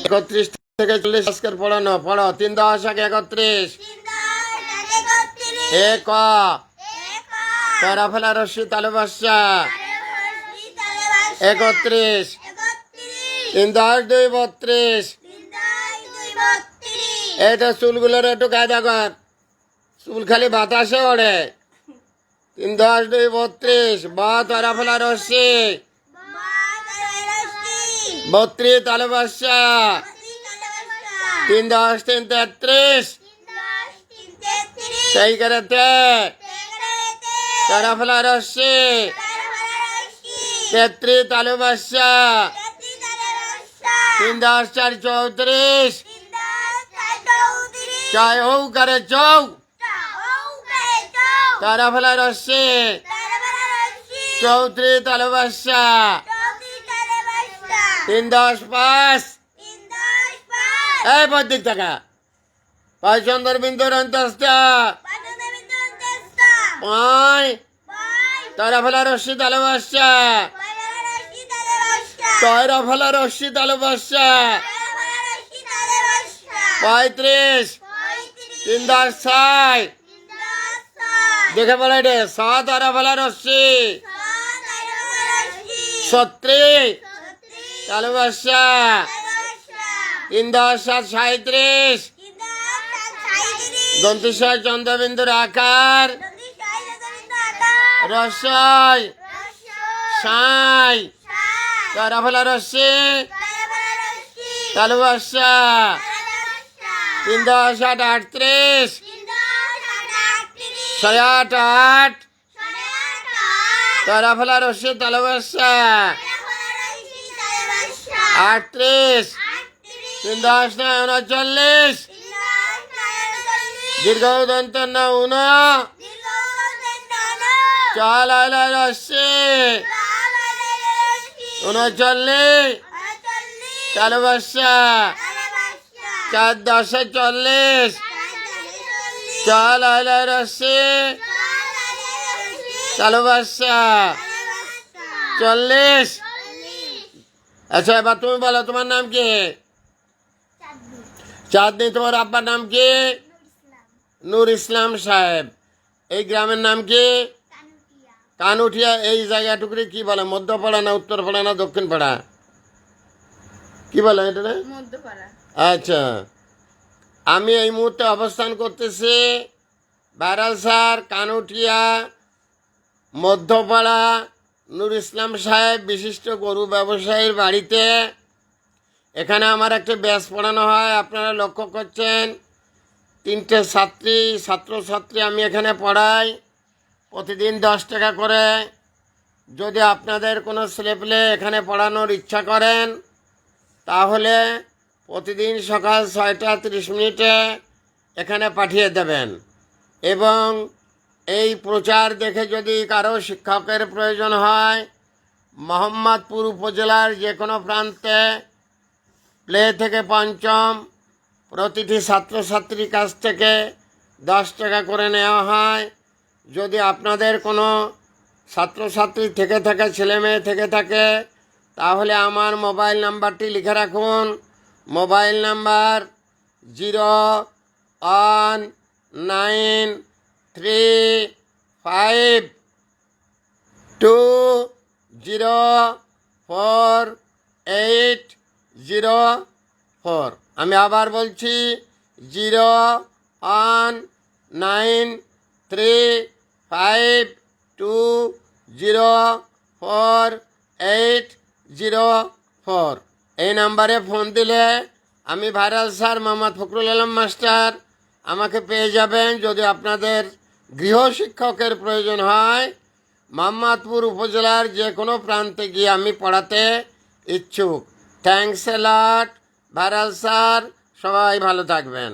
31 থেকে 40 আজকের পড়ানো। পড়ো 3 10 31। এ ক তরা ফেলা রশ্মি তালু বাসা 31। 3 10 2 32। এটা চুলগুলোর একটু কায়দা কর, চুল খালি বাতাসে ওড়ে। 3 10 2 32। বা তরা ফেলা রশ্মি 32 তালু বাসা 3 10 3 33। সেই করেতে তরা ফেলা রশ্মি 33 তালু বাসা 3 10 4 34। চাই হৌ করে চৌ তরা ফেলা রশ্মি 34 তালু বাসা 3 10 5। এই পদ্মিক টাকা পাঁচ চন্দ্র বিন্দুর অন্তস্থা 5 তরা ফেলা রশ্মি তালু বাসা তরা ফেলা রশ্মি তালু বাসা 35। 3 10 6। দেখে বলে রে 7 তরা ফেলা রশ্মি 36 তালু বাসা 3 10 7 37। দন্তিশয় চন্দ্রবিন্দুর আকার রসয় সাই তরা ফেলা রশ্মি তালু বাসা 3 10 8 38। 8 8 তরা ফেলা রশ্মি তালু বাসা 38। 3 10 9 39। দীর্ঘ দন্ত ন চাল আলা রশ্মি 39 তালু বাসা 4 10 40। চাল আলা রশ্মি তালু বাসা 40। আচ্ছা এবার তুমি বলো তোমার নাম কি? চাঁদনি। তোমার আব্বার নাম কি? নূর ইসলাম সাহেব। এই গ্রামের নাম কি? কানুটিয়া। এই জায়গাটুকুরে কি বলে? মধ্যপাড়া না উত্তরপাড়া না দক্ষিণ পাড়া কি বলে এটা? আচ্ছা আমি এই মুহূর্তে অবস্থান করতেছি বারাসার কানুটিয়া মধ্যপাড়া নূর ইসলাম সাহেব বিশিষ্ট গরু ব্যবসায়ীর বাড়িতে। এখানে আমার একটা ব্যাচ পড়ানো হয়। আপনারা লক্ষ্য করছেন 3টে ছাত্রছাত্রী আমি এখানে পড়াই, প্রতিদিন 10 টাকা করে। যদি আপনাদের কোনো ছেলেপেলে এখানে পড়ানোর ইচ্ছা করেন তাহলে প্রতিদিন সকাল 6টা 30 মিনিটে এখানে পাঠিয়ে দেবেন। এবং এই প্রচার দেখে যদি কারো শিক্ষকের প্রয়োজন হয় মোহাম্মদপুর উপজেলার যে কোনো প্রান্তে প্লে থেকে পঞ্চম প্রতিটি ছাত্রছাত্রীর কাছ থেকে 10 টাকা করে নেওয়া হয়। যদি আপনাদের কোনো ছাত্রছাত্রী থেকে থাকে, ছেলে মেয়ে থেকে থাকে, তাহলে আমার মোবাইল নাম্বারটি লিখে রাখুন। Mobile number 01935204804। আমি আবার বলছি 01935204804। এই নাম্বারে ফোন দিলে আমি viral sir Mohammad Fakhrul Alam master আমাকে পেয়ে যাবেন। যদি আপনাদের গৃহশিক্ষকের প্রয়োজন হয় মোহাম্মদপুর উপজেলার যে কোনো প্রান্তে গিয়ে আমি পড়াতে ইচ্ছুক। Thanks a lot viral sir. সবাই ভালো থাকবেন।